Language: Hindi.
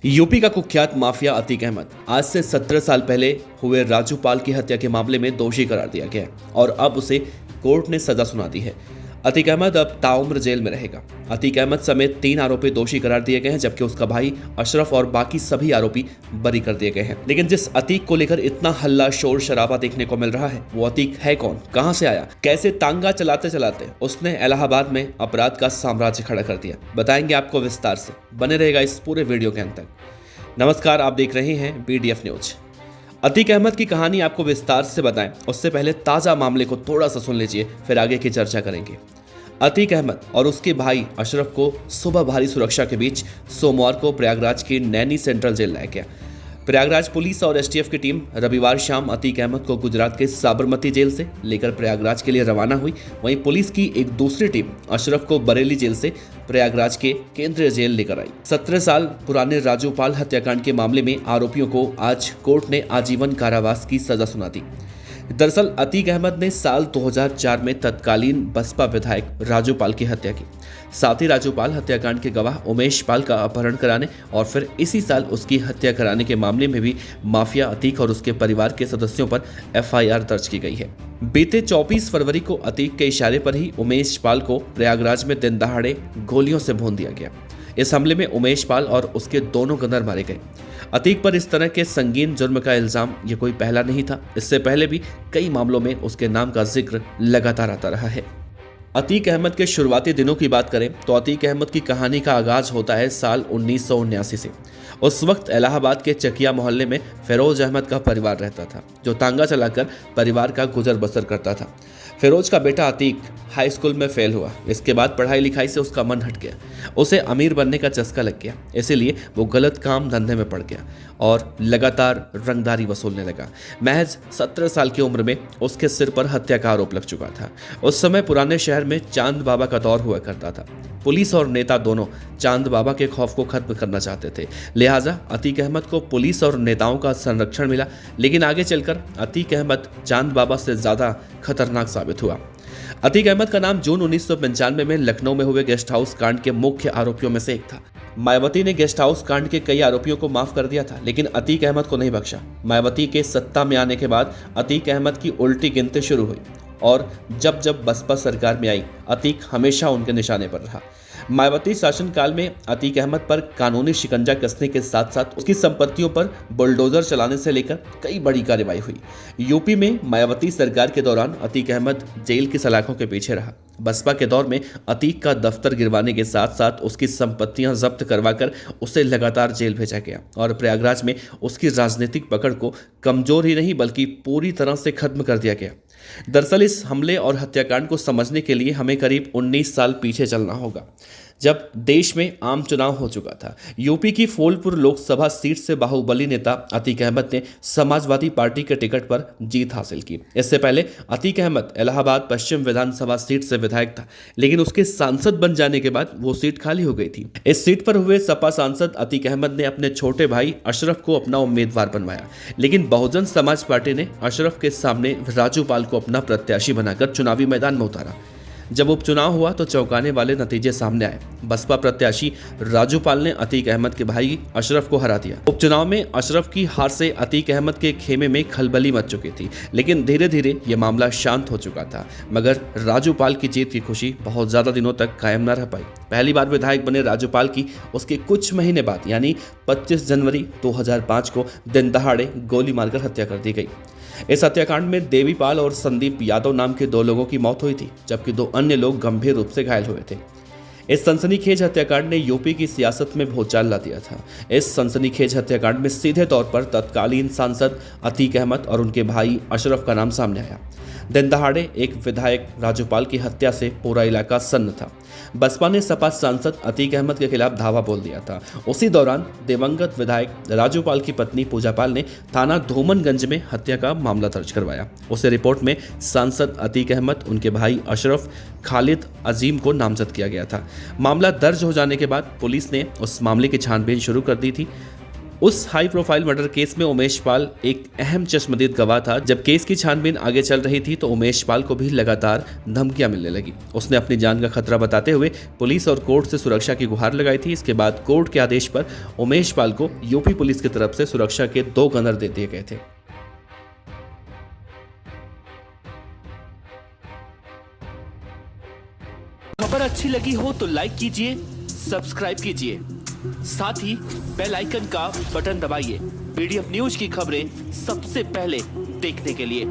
यूपी का कुख्यात माफिया अतीक अहमद आज से 17 साल पहले हुए राजू पाल की हत्या के मामले में दोषी करार दिया गया है और अब उसे कोर्ट ने सजा सुना दी है। अतीक अहमद अब ताउम्र जेल में रहेगा। अतीक अहमद समेत 3 आरोपी दोषी करार दिए गए हैं, जबकि उसका भाई अशरफ और बाकी सभी आरोपी बरी कर दिए गए हैं। लेकिन जिस अतीक को लेकर इतना हल्ला शोर शराबा देखने को मिल रहा है, वो अतीक है कौन, कहां से आया, कैसे तांगा चलाते चलाते उसने इलाहाबाद में अपराध का साम्राज्य खड़ा कर दिया, बताएंगे आपको विस्तार से। बने रहेगा इस पूरे वीडियो के अंत तक। नमस्कार, आप देख रहे हैं BDF न्यूज। अतीक अहमद की कहानी आपको विस्तार से बताएं, उससे पहले ताज़ा मामले को थोड़ा सा सुन लीजिए, फिर आगे की चर्चा करेंगे। अतीक अहमद और उसके भाई अशरफ को सुबह भारी सुरक्षा के बीच सोमवार को प्रयागराज की नैनी सेंट्रल जेल लाया गया। प्रयागराज पुलिस और STF की टीम रविवार शाम अतीक अहमद को गुजरात के साबरमती जेल से लेकर प्रयागराज के लिए रवाना हुई। वहीं पुलिस की एक दूसरी टीम अशरफ को बरेली जेल से प्रयागराज के केंद्रीय जेल लेकर आई। 17 साल पुराने राजू पाल हत्याकांड के मामले में आरोपियों को आज कोर्ट ने आजीवन कारावास की सजा सुना दी। दरअसल अतीक अहमद ने साल 2004 में तत्कालीन बसपा विधायक राजू पाल की हत्या की। साथ ही राजू पाल हत्याकांड के गवाह उमेश पाल का अपहरण कराने और फिर इसी साल उसकी हत्या कराने के मामले में भी माफिया अतीक और उसके परिवार के सदस्यों पर FIR दर्ज की गई है। बीते 24 फरवरी को अतीक के इशारे पर ही उमेश पाल को प्रयागराज में दिन दहाड़े गोलियों से भून दिया गया। इस हमले में उमेश पाल और उसके दोनों गनर मारे गए। अतीक पर इस तरह के संगीन जुर्म का इल्जाम ये कोई पहला नहीं था। इससे पहले भी कई मामलों में उसके नाम का जिक्र लगातार आता रहा है। अतीक अहमद के शुरुआती दिनों की बात करें तो अतीक अहमद की कहानी का आगाज होता है साल 1979 से। उस वक्त इलाहाबाद के चकिया मोहल्ले में फिरोज अहमद का परिवार रहता था, जो तांगा चलाकर परिवार का गुजर बसर करता था। फिरोज का बेटा अतीक हाई स्कूल में फेल हुआ। इसके बाद पढ़ाई लिखाई से उसका मन हट गया। उसे अमीर बनने का चस्का लग गया, इसीलिए वो गलत काम धंधे में पड़ गया और लगातार रंगदारी वसूलने लगा। महज 17 साल की उम्र में उसके सिर पर हत्या का आरोप लग चुका था। उस समय पुराने शहर में चांद बाबा का दौर हुआ करता था। पुलिस और नेता दोनों चांद बाबा के खौफ को खत्म करना चाहते थे, लिहाजा अतीक अहमद को पुलिस और नेताओं का संरक्षण मिला। लेकिन आगे चलकर अतीक अहमद चांद बाबा से ज्यादा खतरनाक साबित हुआ। अतीक अहमद का नाम जून 1995 में लखनऊ में हुए गेस्ट हाउस कांड के मुख्य आरोपियों में से एक था। मायावती ने गेस्ट हाउस कांड के कई आरोपियों को माफ कर दिया था, लेकिन अतीक अहमद को नहीं बख्शा। मायावती के सत्ता में आने के बाद अतीक अहमद की उल्टी गिनती शुरू हुई और जब जब बसपा सरकार में आई, अतीक हमेशा उनके निशाने पर रहा। मायावती शासनकाल में अतीक अहमद पर कानूनी शिकंजा कसने के साथ साथ उसकी संपत्तियों पर बुलडोजर चलाने से लेकर कई बड़ी कार्रवाई हुई। यूपी में मायावती सरकार के दौरान अतीक अहमद जेल की सलाखों के पीछे रहा। बसपा के दौर में अतीक का दफ्तर गिरवाने के साथ साथ उसकी संपत्तियां जब्त करवाकर उसे लगातार जेल भेजा गया और प्रयागराज में उसकी राजनीतिक पकड़ को कमजोर ही नहीं बल्कि पूरी तरह से खत्म कर दिया गया। दरअसल इस हमले और हत्याकांड को समझने के लिए हमें करीब 19 साल पीछे चलना होगा, जब देश में आम चुनाव हो चुका था। यूपी की फूलपुर लोकसभा सीट से बाहुबली नेता अतीक अहमद ने समाजवादी पार्टी के टिकट पर जीत हासिल की। इससे पहले अतीक अहमद इलाहाबाद पश्चिम विधानसभा सीट से विधायक था, लेकिन उसके सांसद बन जाने के बाद वो सीट खाली हो गई थी। इस सीट पर हुए सपा सांसद अतीक अहमद ने अपने छोटे भाई अशरफ को अपना उम्मीदवार बनवाया, लेकिन बहुजन समाज पार्टी ने अशरफ के सामने राजू पाल को अपना प्रत्याशी बनाकर चुनावी मैदान में उतारा। जब उपचुनाव हुआ तो चौंकाने वाले नतीजे सामने आए। बसपा प्रत्याशी राजू पाल ने अतीक अहमद के भाई अशरफ को हरा दिया। उपचुनाव में अशरफ की हार से अतीक अहमद के खेमे में खलबली मच चुकी थी, लेकिन धीरे धीरे ये मामला शांत हो चुका था। मगर राजू पाल की जीत की खुशी बहुत ज्यादा दिनों तक कायम न रह पाई। पहली बार विधायक बने राजू पाल की उसके कुछ महीने बाद यानी 25 जनवरी 2005 को दिन दहाड़े गोली मारकर हत्या कर दी गई। इस हत्याकांड में देवी पाल और संदीप यादव नाम के 2 लोगों की मौत हुई थी, जबकि 2 अन्य लोग गंभीर रूप से घायल हुए थे। इस सनसनीखेज हत्याकांड ने यूपी की सियासत में भूचाल ला दिया था। इस सनसनीखेज हत्याकांड में सीधे तौर पर तत्कालीन सांसद अतीक अहमद और उनके भाई अशरफ का नाम सामने आया। दिन दहाड़े एक विधायक राजू पाल की हत्या से पूरा इलाका सन्न था। बसपा ने सपा सांसद अतीक अहमद के खिलाफ धावा बोल दिया था। उसी दौरान दिवंगत विधायक राजू पाल की पत्नी पूजा पाल ने थाना धूमनगंज में हत्या का मामला दर्ज करवाया। उसे रिपोर्ट में सांसद अतीक अहमद, उनके भाई अशरफ, खालिद अजीम को नामजद किया गया था। मामला दर्ज हो जाने के बाद पुलिस ने उस मामले की छानबीन शुरू कर दी थी। उस हाई प्रोफाइल मर्डर केस में उमेश पाल एक अहम चश्मदीद गवाह था। जब केस की छानबीन आगे चल रही थी तो उमेश पाल को भी लगातार धमकियां मिलने लगी। उसने अपनी जान का खतरा बताते हुए पुलिस और कोर्ट से सुरक्षा की गुहार लगाई थी। इसके बाद कोर्ट के आदेश पर उमेश पाल को यूपी पुलिस की तरफ से सुरक्षा के 2 गनर दे दिए गए थे। खबर अच्छी लगी हो तो लाइक कीजिए, सब्सक्राइब कीजिए, साथ ही बेल आइकन का बटन दबाइए। पीडीएफ न्यूज की खबरें सबसे पहले देखने के लिए।